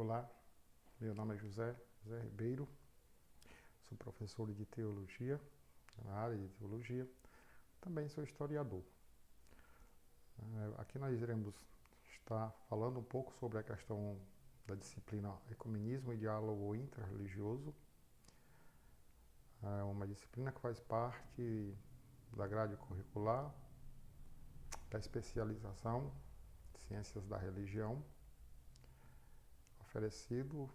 Olá, meu nome é José Ribeiro, sou professor de teologia, na área de teologia, também sou historiador. Aqui nós iremos estar falando um pouco sobre a questão da disciplina Ecumenismo e Diálogo Interreligioso. É uma disciplina que faz parte da grade curricular da especialização em Ciências da Religião, oferecido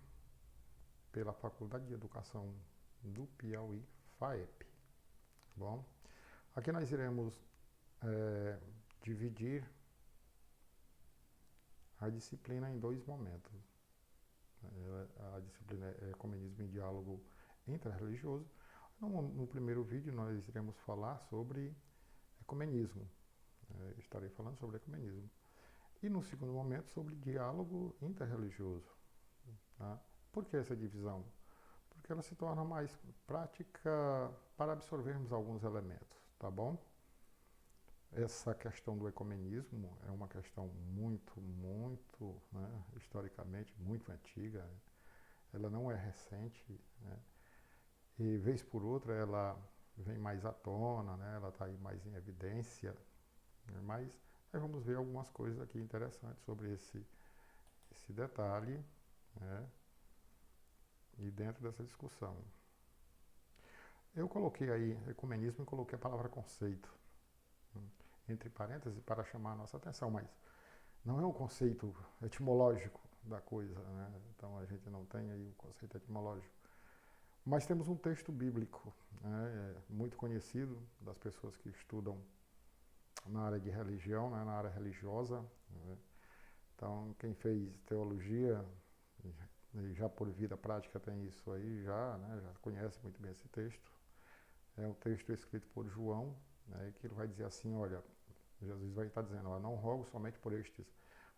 pela Faculdade de Educação do Piauí, FAEP. Bom, aqui nós iremos dividir a disciplina em dois momentos. A disciplina é Ecumenismo e Diálogo Interreligioso. No primeiro vídeo nós iremos falar sobre ecumenismo. Estarei falando sobre ecumenismo. E no segundo momento sobre diálogo interreligioso. Tá? Por que essa divisão? Porque ela se torna mais prática para absorvermos alguns elementos, tá bom? Essa questão do ecumenismo é uma questão muito, historicamente, muito antiga. Ela não é recente, né? E vez por outra ela vem mais à tona, né? Ela está aí mais em evidência, né? Mas nós vamos ver algumas coisas aqui interessantes sobre esse detalhe, né? E dentro dessa discussão. Eu coloquei aí ecumenismo e coloquei a palavra conceito entre parênteses para chamar a nossa atenção, mas não é um conceito etimológico da coisa, né? Então a gente não tem aí o conceito etimológico. Mas temos um texto bíblico, né, muito conhecido das pessoas que estudam na área de religião, né, na área religiosa, né? Então quem fez teologia já por vida prática tem isso aí né, já conhece muito bem esse texto. É um texto escrito por João, né, que ele vai dizer assim, olha, Jesus vai estar dizendo, ó, não rogo somente por estes,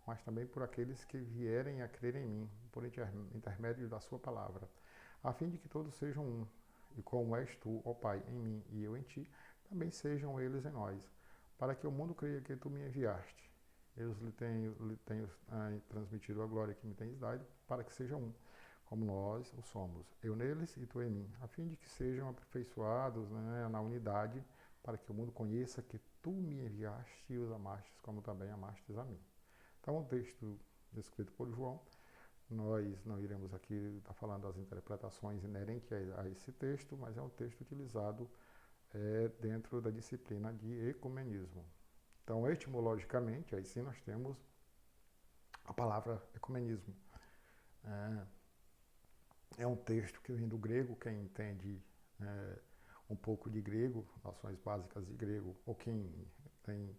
mas também por aqueles que vierem a crer em mim, por intermédio da sua palavra, a fim de que todos sejam um, e como és tu, ó Pai, em mim e eu em ti, também sejam eles em nós, para que o mundo creia que tu me enviaste. Eu lhe tenho transmitido a glória que me tens dado, para que sejam um, como nós o somos, eu neles e tu em mim, a fim de que sejam aperfeiçoados, né, na unidade, para que o mundo conheça que tu me enviaste e os amastes, como também amastes a mim. Então, o texto escrito por João, nós não iremos aqui estar falando das interpretações inerentes a esse texto, mas é um texto utilizado dentro da disciplina de ecumenismo. Então, etimologicamente, aí sim nós temos a palavra ecumenismo. É um texto que vem do grego, quem entende um pouco de grego, noções básicas de grego, ou quem tem,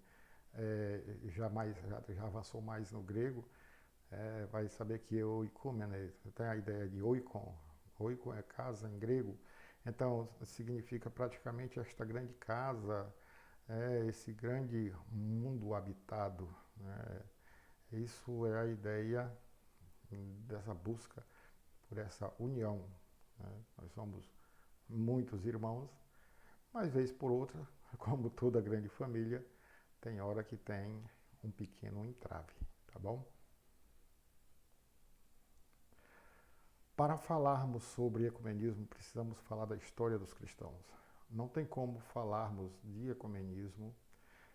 já avançou mais no grego, vai saber que oikumene tem a ideia de oikon. Oikon é casa em grego, então significa praticamente esta grande casa, esse grande mundo habitado, né? Isso é a ideia dessa busca por essa união, né? Nós somos muitos irmãos, mas vez por outra, como toda grande família, tem hora que tem um pequeno entrave, tá bom? Para falarmos sobre ecumenismo, precisamos falar da história dos cristãos. Não tem como falarmos de ecumenismo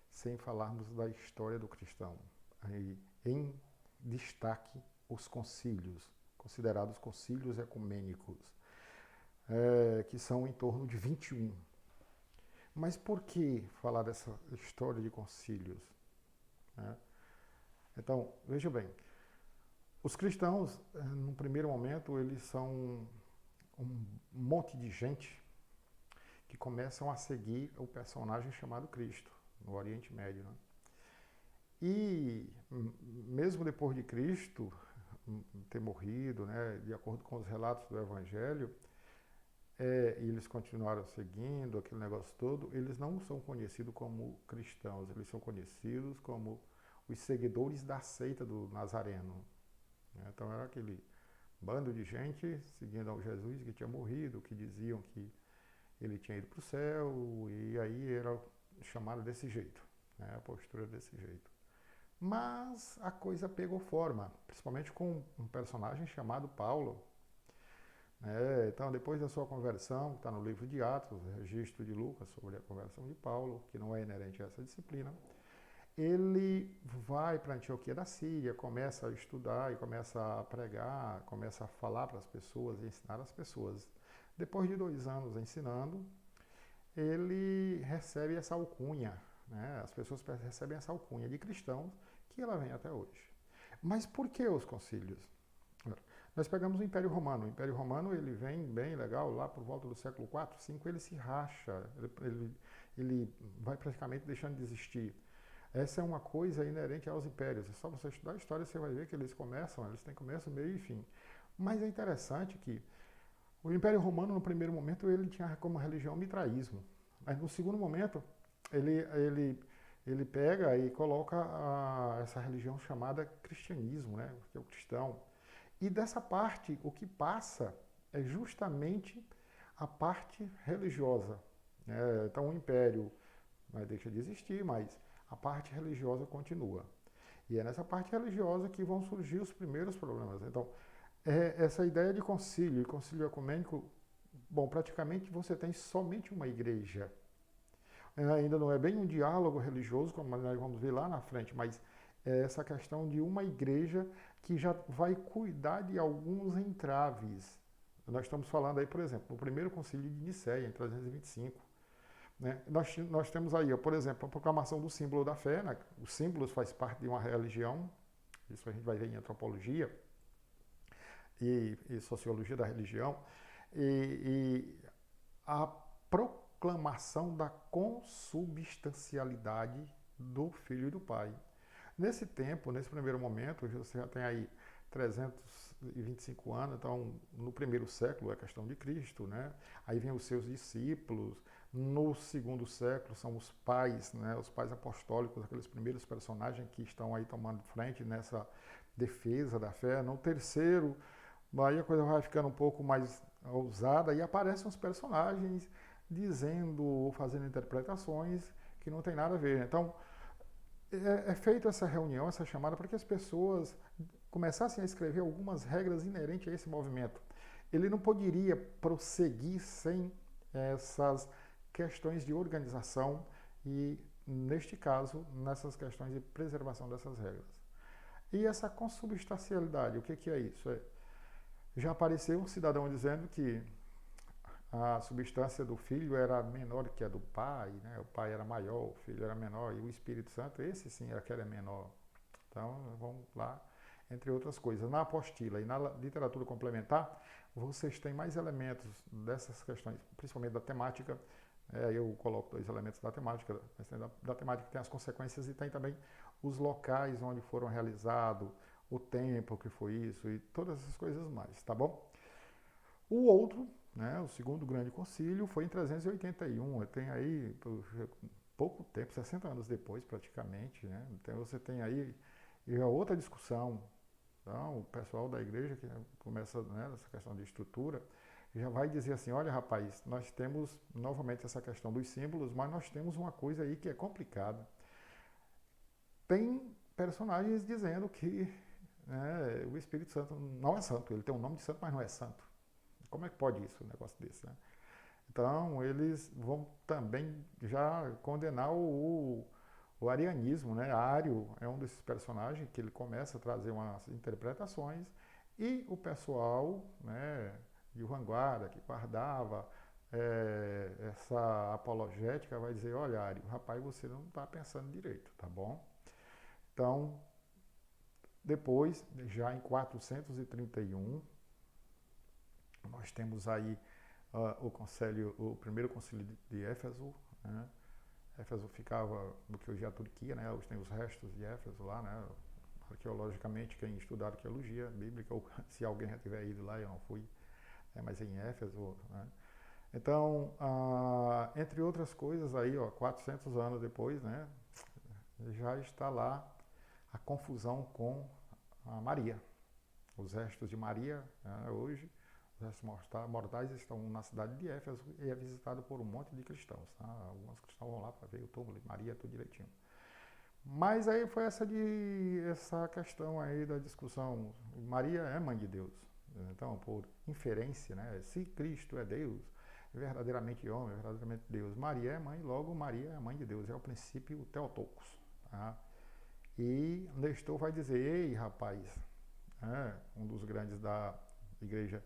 sem falarmos da história do cristão. Aí, em destaque, os concílios, considerados concílios ecumênicos, que são em torno de 21. Mas por que falar dessa história de concílios? Então, veja bem, os cristãos, no primeiro momento, eles são um monte de gente que começam a seguir o personagem chamado Cristo, no Oriente Médio, né? E mesmo depois de Cristo ter morrido, né, de acordo com os relatos do Evangelho, e eles continuaram seguindo aquele negócio todo, eles não são conhecidos como cristãos, eles são conhecidos como os seguidores da seita do Nazareno. Então era aquele bando de gente seguindo ao Jesus que tinha morrido, que diziam que ele tinha ido para o céu, e aí era chamado desse jeito, né, a postura desse jeito. Mas a coisa pegou forma, principalmente com um personagem chamado Paulo. Então, depois da sua conversão, que está no livro de Atos, o registro de Lucas sobre a conversão de Paulo, que não é inerente a essa disciplina, ele vai para Antioquia da Síria, começa a estudar e começa a pregar, começa a falar para as pessoas e ensinar as pessoas. Depois de 2 anos ensinando, ele recebe essa alcunha, né? As pessoas recebem essa alcunha de cristãos que ela vem até hoje. Mas por que os concílios? Nós pegamos o Império Romano. O Império Romano ele vem bem legal, lá por volta do século IV, V, ele se racha, ele vai praticamente deixando de existir. Essa é uma coisa inerente aos impérios. É só você estudar a história, você vai ver que eles têm começo, meio e fim. Mas é interessante que o Império Romano, no primeiro momento, ele tinha como religião o mitraísmo. Mas no segundo momento, ele pega e coloca essa religião chamada cristianismo, né? Que é o cristão. E dessa parte, o que passa é justamente a parte religiosa. Então o império deixa de existir, mas a parte religiosa continua. E é nessa parte religiosa que vão surgir os primeiros problemas. Então, essa ideia de concílio e concílio ecumênico, bom, praticamente você tem somente uma igreja. Ainda não é bem um diálogo religioso, como nós vamos ver lá na frente, mas é essa questão de uma igreja que já vai cuidar de alguns entraves. Nós estamos falando aí, por exemplo, no primeiro concílio de Nicéia, em 325. Né? Nós temos aí, por exemplo, a proclamação do símbolo da fé. Né? Os símbolos faz parte de uma religião, isso a gente vai ver em antropologia e sociologia da religião. E a proclamação da consubstancialidade do Filho e do Pai. Nesse tempo, nesse primeiro momento, você já tem aí 325 anos, então no primeiro século é a questão de Cristo, né? Aí vem os seus discípulos, no segundo século são os pais, né? Os pais apostólicos, aqueles primeiros personagens que estão aí tomando frente nessa defesa da fé. No terceiro, aí a coisa vai ficando um pouco mais ousada e aparecem os personagens dizendo ou fazendo interpretações que não tem nada a ver. Então, é feita essa reunião, essa chamada, para que as pessoas começassem a escrever algumas regras inerentes a esse movimento. Ele não poderia prosseguir sem essas questões de organização e, neste caso, nessas questões de preservação dessas regras. E essa consubstancialidade, o que é isso? Já apareceu um cidadão dizendo que a substância do filho era menor que a do pai, né? O pai era maior, o filho era menor, e o Espírito Santo, esse sim, era que era menor. Então, vamos lá, entre outras coisas. Na apostila e na literatura complementar, vocês têm mais elementos dessas questões, principalmente da temática. Eu coloco 2 elementos da temática, mas tem da temática que tem as consequências e tem também os locais onde foram realizados, o tempo que foi isso e todas essas coisas mais, tá bom? O outro, né, o segundo grande concílio, foi em 381, tem aí pouco tempo, 60 anos depois praticamente, né? Então você tem aí outra discussão. Então, o pessoal da igreja que começa nessa questão de estrutura, já vai dizer assim, olha rapaz, nós temos novamente essa questão dos símbolos, mas nós temos uma coisa aí que é complicada. Tem personagens dizendo que o Espírito Santo não é santo, ele tem um nome de santo, mas não é santo. Como é que pode isso, um negócio desse, né? Então, eles vão também já condenar o arianismo, né? Ário é um desses personagens que ele começa a trazer umas interpretações e o pessoal, né, de vanguarda que guardava essa apologética vai dizer, olha, Ário, rapaz, você não está pensando direito, tá bom? Então, depois, já em 431, nós temos aí o primeiro concílio de Éfeso, né? Éfeso ficava no que hoje é a Turquia, né? Hoje tem os restos de Éfeso lá, né? Arqueologicamente, quem estuda arqueologia bíblica, ou se alguém já tiver ido lá, eu não fui, mas em Éfeso, né? Então, entre outras coisas aí, 400 anos depois, né? Já está lá a confusão com a Maria. Os restos de Maria, né, hoje, os restos mortais estão na cidade de Éfeso e é visitado por um monte de cristãos. Tá? Alguns cristãos vão lá para ver o túmulo de Maria, tudo direitinho. Mas aí foi essa questão aí da discussão. Maria é mãe de Deus. Então, por inferência, né? Se Cristo é Deus, verdadeiramente homem, verdadeiramente Deus. Maria é mãe, logo Maria é a mãe de Deus. É o princípio Theotokos. Tá? E Nestor vai dizer, ei rapaz, um dos grandes da igreja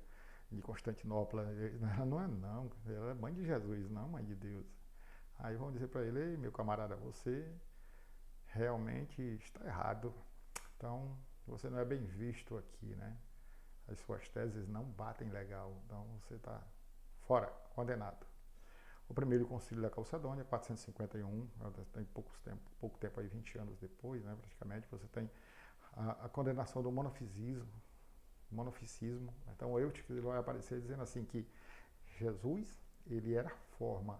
de Constantinopla, ela não é não, ela é mãe de Jesus, não mãe de Deus. Aí vão dizer para ele, ei meu camarada, você realmente está errado. Então, você não é bem visto aqui, né? As suas teses não batem legal, então você está fora, condenado. O primeiro concílio da Calcedônia, 451, tem pouco tempo aí, 20 anos depois, né, praticamente, você tem a condenação do monofisismo. Então, Eutico vai aparecer dizendo assim que Jesus, ele era forma,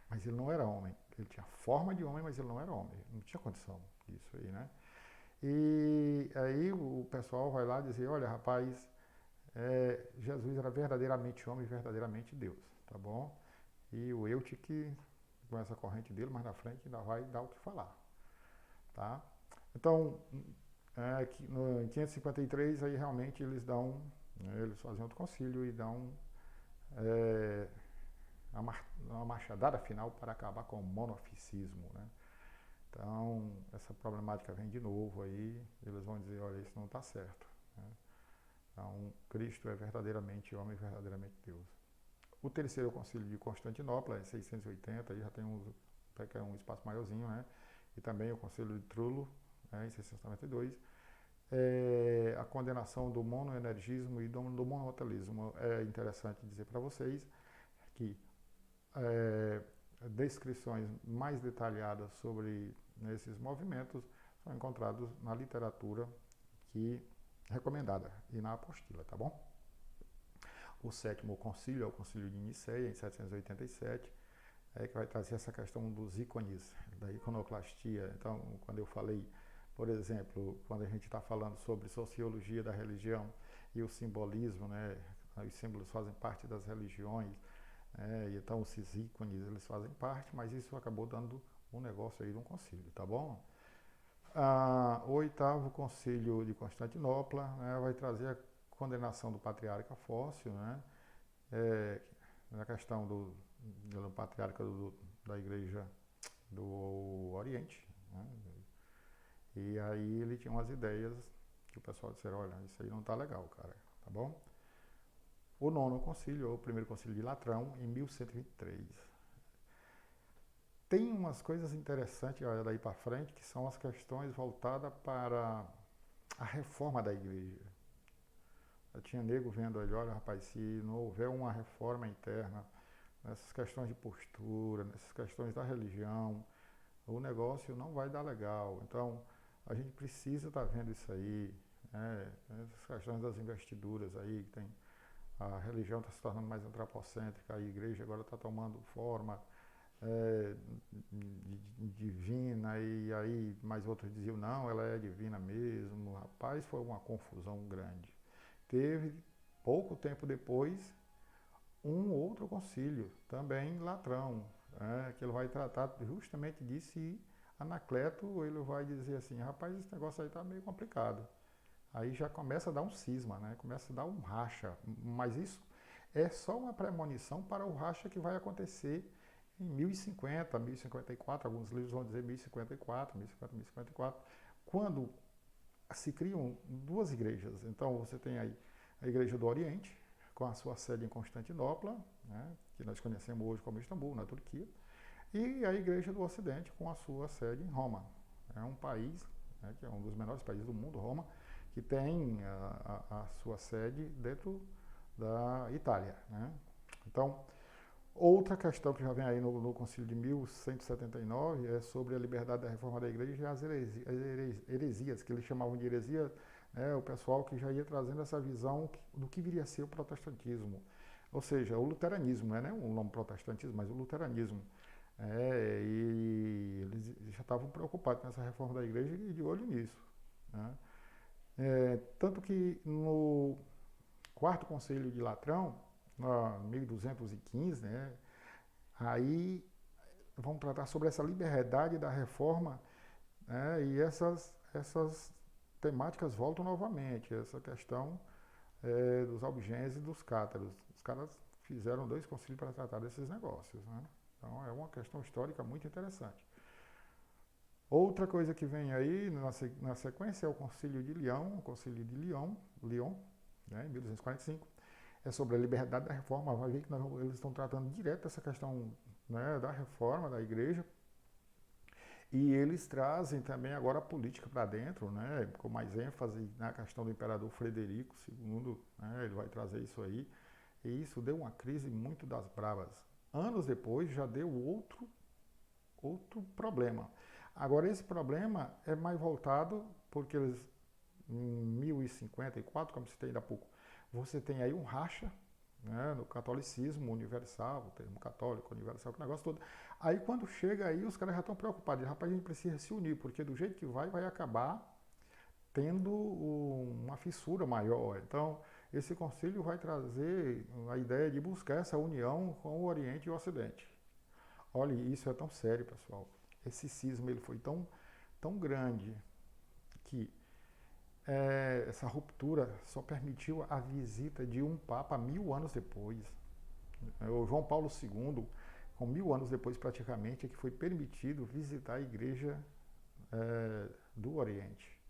mas ele não era homem. Ele tinha forma de homem, mas ele não era homem. Não tinha condição disso aí, né? E aí o pessoal vai lá dizer, olha, rapaz, Jesus era verdadeiramente homem e verdadeiramente Deus, tá bom? E o Eutico, com essa corrente dele, mais na frente, ainda vai dar o que falar, tá? Então, em 553, aí realmente eles dão, eles fazem outro concílio e dão uma machadada final para acabar com o monofisismo, né? Então, essa problemática vem de novo aí, eles vão dizer, olha, isso não está certo, né? Então, Cristo é verdadeiramente homem e verdadeiramente Deus. O terceiro concílio de Constantinopla, em 680, aí já tem um espaço maiorzinho, né? E também o concílio de Trullo, né, em 692, a condenação do monoenergismo e do monotelismo. É interessante dizer para vocês que descrições mais detalhadas sobre esses movimentos são encontrados na literatura recomendada e na apostila, tá bom? O sétimo concílio é o concílio de Nicéia, em 787, que vai trazer essa questão dos ícones, da iconoclastia. Então, quando eu falei, por exemplo, quando a gente está falando sobre sociologia da religião e o simbolismo, né, os símbolos fazem parte das religiões, e então esses ícones eles fazem parte, mas isso acabou dando um negócio aí de um concílio, tá bom? O oitavo concílio de Constantinopla, né, vai trazer a condenação do patriarca Fócio, né, na questão do patriarca da igreja do Oriente, né, e aí ele tinha umas ideias que o pessoal disseram, olha, isso aí não está legal, cara, tá bom? O nono concílio, ou o primeiro concílio de Latrão, em 1123. Tem umas coisas interessantes, olha, daí para frente, que são as questões voltadas para a reforma da igreja. Eu tinha nego vendo ali, olha, rapaz, se não houver uma reforma interna nessas questões de postura, nessas questões da religião, o negócio não vai dar legal. Então, a gente precisa estar vendo isso aí, né? Essas questões das investiduras aí, que tem a religião está se tornando mais antropocêntrica, a igreja agora está tomando forma divina, e aí mais outros diziam, não, ela é divina mesmo. Rapaz, foi uma confusão grande. Teve, pouco tempo depois, um outro concílio, também Latrão, que ele vai tratar justamente disso, e Anacleto ele vai dizer assim, rapaz, esse negócio aí está meio complicado. Aí já começa a dar um cisma, né? Começa a dar um racha. Mas isso é só uma premonição para o racha que vai acontecer em 1050, 1054, alguns livros vão dizer 1054, 1050, 1054, quando se criam duas igrejas. Então você tem aí a Igreja do Oriente, com a sua sede em Constantinopla, né, que nós conhecemos hoje como Istambul, na Turquia, e a Igreja do Ocidente, com a sua sede em Roma. É um país, né, que é um dos menores países do mundo, Roma, que tem a sua sede dentro da Itália, né? Então, outra questão que já vem aí no Concílio de 1179 é sobre a liberdade da reforma da igreja e as heresias, que eles chamavam de heresia, o pessoal que já ia trazendo essa visão do que viria a ser o protestantismo. Ou seja, o luteranismo, não é o nome protestantismo, mas o luteranismo. E eles já estavam preocupados nessa reforma da igreja e de olho nisso, né? Tanto que no quarto concílio de Latrão, 1215, né, aí vamos tratar sobre essa liberdade da reforma né? E essas temáticas voltam novamente, essa questão dos albigenses e dos cátaros. Os caras fizeram 2 concílios para tratar desses negócios, né? Então é uma questão histórica muito interessante. Outra coisa que vem aí na sequência é o Concílio de Lyon, o Concílio de Lyon, né, em 1245, é sobre a liberdade da reforma. Vai ver que eles estão tratando direto essa questão, né, da reforma da igreja, e eles trazem também agora a política para dentro, né, com mais ênfase na questão do imperador Frederico II, né, ele vai trazer isso aí, e isso deu uma crise muito das bravas. Anos depois já deu outro problema. Agora, esse problema é mais voltado porque eles, em 1054, como citei ainda há pouco, você tem aí um racha, né, no catolicismo universal, o termo católico universal, que negócio todo. Aí quando chega aí, os caras já estão preocupados, rapaz, a gente precisa se unir, porque do jeito que vai acabar tendo uma fissura maior. Então, esse concílio vai trazer a ideia de buscar essa união com o Oriente e o Ocidente. Olha, isso é tão sério, pessoal. Esse cisma ele foi tão grande que essa ruptura só permitiu a visita de um Papa 1000 anos depois. O João Paulo II, com 1000 anos depois praticamente, é que foi permitido visitar a igreja do Oriente.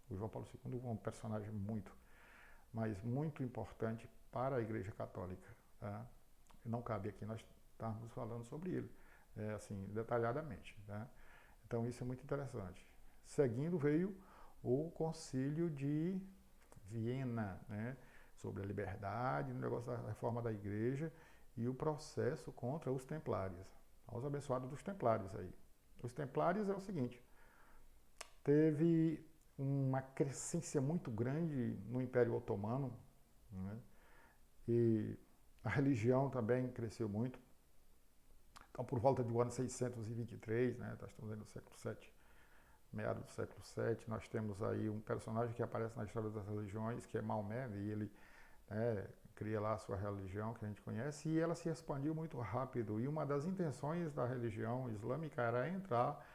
O João Paulo II é um personagem mas muito importante para a Igreja Católica. Tá? Não cabe aqui nós estarmos falando sobre ele, assim, detalhadamente. Tá? Então isso é muito interessante. Seguindo veio o Concílio de Viena, né, sobre a liberdade, o negócio da reforma da igreja e o processo contra os templários. Aos abençoados dos templários aí. Os templários é o seguinte, teve uma crescência muito grande no Império Otomano, né, e a religião também cresceu muito. Então, por volta do ano 623, né, nós estamos aí no século VII, meados do século VII, nós temos aí um personagem que aparece na história das religiões, que é Maomé, e ele, né, cria lá a sua religião, que a gente conhece, e ela se expandiu muito rápido. E uma das intenções da religião islâmica era entrar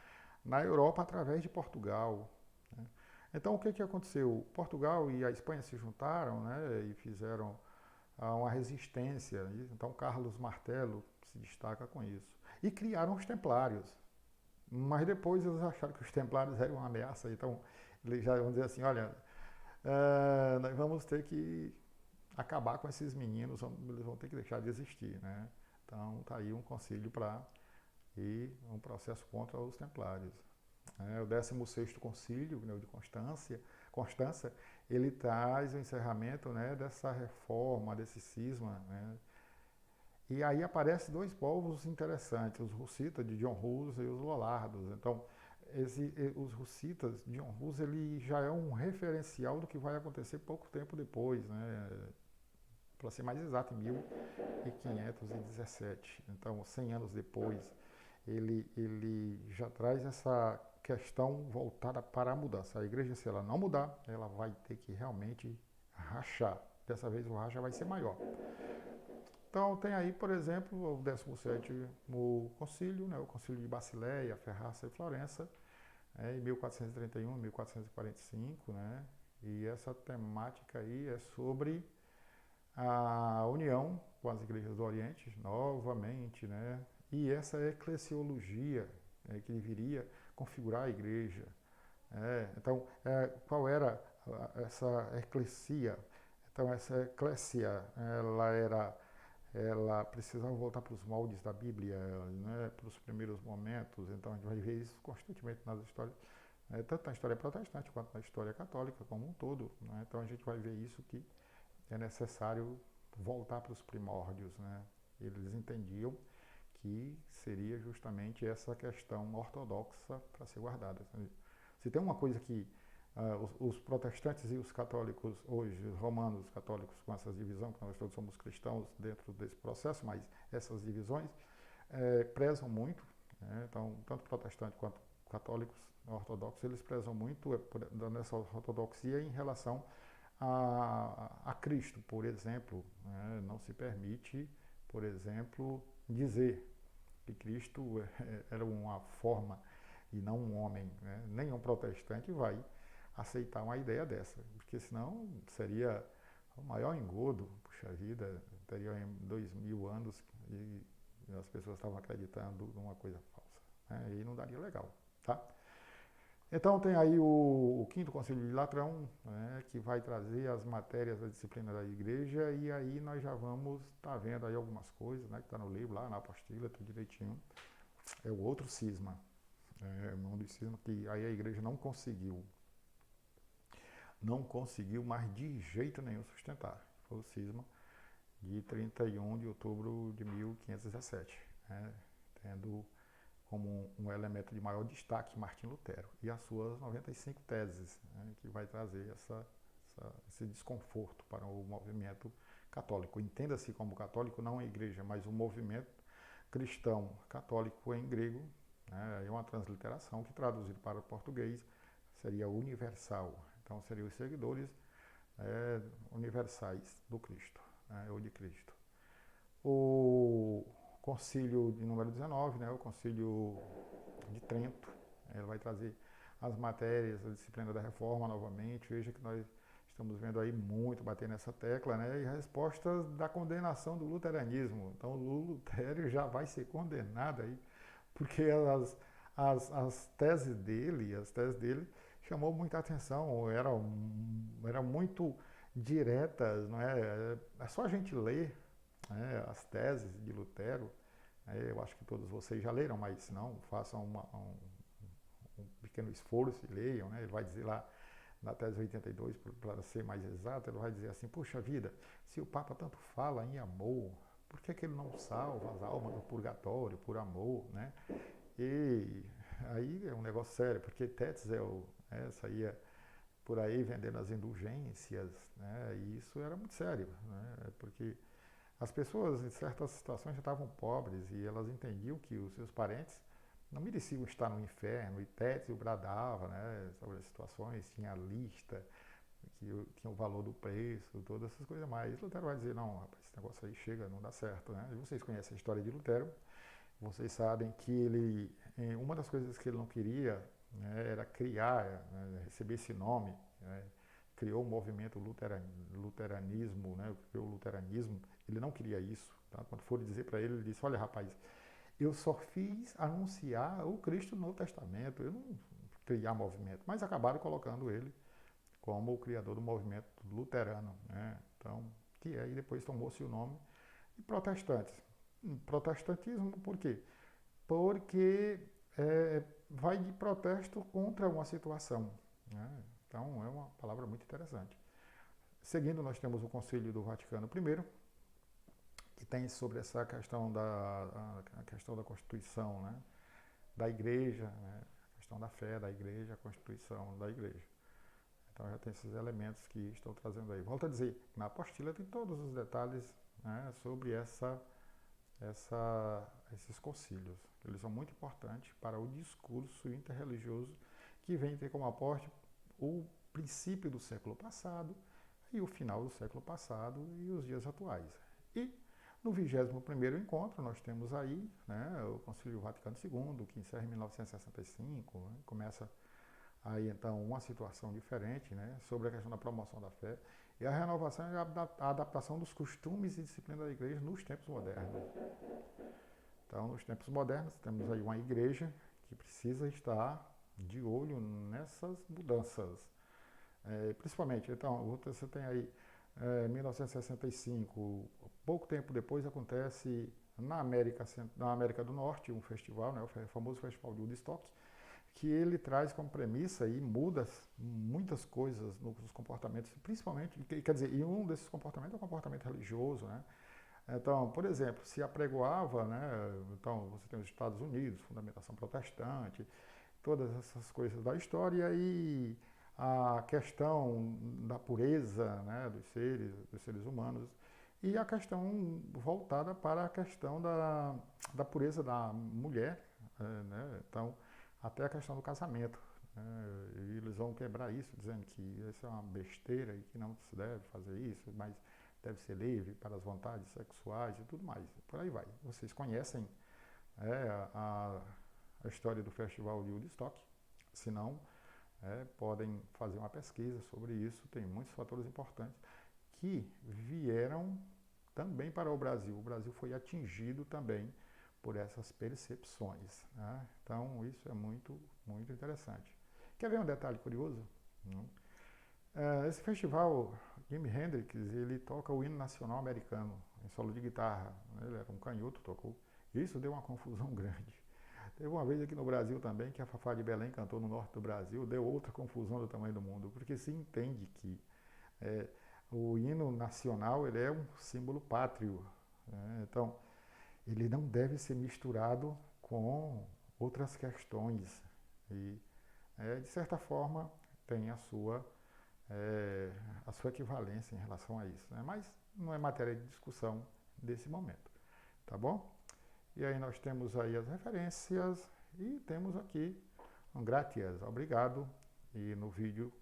na Europa através de Portugal. Né? Então, o que aconteceu? Portugal e a Espanha se juntaram, né, e fizeram uma resistência. Então, Carlos Martelo se destaca com isso. E criaram os Templários. Mas depois eles acharam que os Templários eram uma ameaça, então eles já vão dizer assim, olha, nós vamos ter que acabar com esses meninos, eles vão ter que deixar de existir, né? Então tá aí um concílio para ir um processo contra os Templários. O 16º concílio, né, de Constância, ele traz o encerramento, né, dessa reforma, desse cisma, né? E aí aparecem 2 povos interessantes, os Hussitas de John Hus e os Lollardos. Então, os Hussitas de John Hus ele já é um referencial do que vai acontecer pouco tempo depois, né? Para ser mais exato, em 1517. Então, 100 anos depois, ele já traz essa questão voltada para a mudança. A igreja, se ela não mudar, ela vai ter que realmente rachar. Dessa vez o racha vai ser maior. Então tem aí, por exemplo, o 17º concílio, né, o concílio de Basileia, Ferraça e Florença, em 1431, 1445, né, e essa temática aí é sobre a união com as igrejas do Oriente, novamente, né, e essa eclesiologia que viria configurar a igreja. Então, qual era essa eclesia? Então, essa eclésia, ela precisava voltar para os moldes da Bíblia, né, para os primeiros momentos. Então a gente vai ver isso constantemente nas histórias, tanto na história protestante quanto na história católica como um todo. Né? Então a gente vai ver isso que é necessário voltar para os primórdios. Né? Eles entendiam que seria justamente essa questão ortodoxa para ser guardada. Se tem uma coisa que os protestantes e os católicos hoje, os romanos católicos com essa divisão, que nós todos somos cristãos dentro desse processo, mas essas divisões prezam muito, né? Então, tanto protestantes quanto católicos ortodoxos, eles prezam muito nessa ortodoxia em relação a Cristo, por exemplo. Né? Não se permite, por exemplo, dizer que Cristo era uma forma e não um homem, né? Nenhum protestante vai aceitar uma ideia dessa, porque senão seria o maior engodo, puxa vida, teria 2000 anos e as pessoas estavam acreditando numa coisa falsa, né? E não daria legal, tá? Então tem aí o quinto concílio de Latrão, né, que vai trazer as matérias da disciplina da igreja, e aí nós já vamos estar vendo aí algumas coisas, né, que está no livro, lá na apostila, tudo direitinho. É o outro cisma, um dos cismas que aí a igreja não conseguiu mais de jeito nenhum sustentar. Foi o cisma de 31 de outubro de 1517, né, tendo como um elemento de maior destaque Martim Lutero e as suas 95 teses, né, que vai trazer esse desconforto para o movimento católico. Entenda-se como católico não a igreja, mas o movimento cristão católico em grego, né, é uma transliteração que traduzido para o português seria universal. Então seriam os seguidores universais do Cristo, né, ou de Cristo. O concílio de número 19, né, o concílio de Trento, ele vai trazer as matérias, a disciplina da reforma novamente. Veja que nós estamos vendo aí muito bater nessa tecla, né, e respostas da condenação do luteranismo. Então o Lutério já vai ser condenado aí, porque as teses dele chamou muita atenção, eram muito diretas, não é? É só a gente ler, né, as teses de Lutero. Eu acho que todos vocês já leram, mas se não, façam um pequeno esforço e leiam, né? Ele vai dizer lá na tese 82, para ser mais exato, ele vai dizer assim: puxa vida, se o Papa tanto fala em amor, por que ele não salva as almas do purgatório por amor, né? E aí é um negócio sério, porque Tetzel saía por aí vendendo as indulgências, né? E isso era muito sério, né? Porque as pessoas, em certas situações, já estavam pobres e elas entendiam que os seus parentes não mereciam estar no inferno. E Tetzel bradava, né, sobre as situações, tinha a lista, que tinha o valor do preço, todas essas coisas mais. Lutero vai dizer: não, rapaz, esse negócio aí chega, não dá certo, né? E vocês conhecem a história de Lutero, vocês sabem que ele, uma das coisas que ele não queria, né, era criar, né, receber esse nome, né, criou o movimento luteranismo, né, criou o luteranismo. Ele não queria isso. Tá? Quando foram dizer para ele, ele disse: olha, rapaz, eu só fiz anunciar o Cristo no Testamento, eu não criar movimento. Mas acabaram colocando ele como o criador do movimento luterano, né? Então, que aí depois tomou-se o nome de protestantes. Protestantismo por quê? Porque vai de protesto contra uma situação, né? Então é uma palavra muito interessante. Seguindo, nós temos o Concílio do Vaticano I, que tem sobre essa questão a questão da Constituição, né, da Igreja, né, a questão da fé da Igreja, a Constituição da Igreja. Então já tem esses elementos que estou trazendo aí. Volto a dizer, na apostila tem todos os detalhes, né, sobre esses concílios. Eles são muito importantes para o discurso interreligioso que vem ter como aporte o princípio do século passado e o final do século passado e os dias atuais. E no 21º encontro nós temos aí, né, o Concílio Vaticano II, que encerra em 1965, né, começa aí então uma situação diferente, né, sobre a questão da promoção da fé e a renovação e a adaptação dos costumes e disciplina da igreja nos tempos modernos. Então, nos tempos modernos, temos aí uma igreja que precisa estar de olho nessas mudanças. Principalmente, então, você tem aí 1965, pouco tempo depois acontece na América do Norte um festival, né, o famoso Festival de Woodstock, que ele traz como premissa e muda muitas coisas nos comportamentos, principalmente, quer dizer, e um desses comportamentos é o comportamento religioso, né? Então, por exemplo, se apregoava, né, então você tem os Estados Unidos, fundamentação protestante, todas essas coisas da história e a questão da pureza, né, dos seres humanos e a questão voltada para a questão da pureza da mulher, né, então até a questão do casamento. E eles vão quebrar isso, dizendo que isso é uma besteira e que não se deve fazer isso, mas deve ser livre para as vontades sexuais e tudo mais. Por aí vai. Vocês conhecem a a história do Festival de Woodstock. Se não, podem fazer uma pesquisa sobre isso. Tem muitos fatores importantes que vieram também para o Brasil. O Brasil foi atingido também por essas percepções, né? Então, isso é muito, muito interessante. Quer ver um detalhe curioso? Esse festival, Jimi Hendrix, ele toca o hino nacional americano em solo de guitarra. Ele era um canhoto, tocou. Isso deu uma confusão grande. Teve uma vez aqui no Brasil também que a Fafá de Belém cantou no norte do Brasil, deu outra confusão do tamanho do mundo, porque se entende que o hino nacional ele é um símbolo pátrio, né? Então, ele não deve ser misturado com outras questões e, de certa forma, tem a sua equivalência em relação a isso, né? Mas não é matéria de discussão desse momento, tá bom? E aí nós temos aí as referências e temos aqui um gracias, obrigado. E no vídeo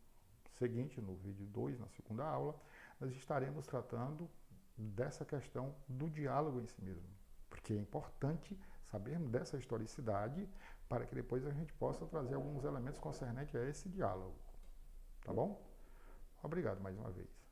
seguinte, no vídeo 2, na segunda aula, nós estaremos tratando dessa questão do diálogo em si mesmo, porque é importante sabermos dessa historicidade para que depois a gente possa trazer alguns elementos concernentes a esse diálogo, tá bom? Obrigado mais uma vez.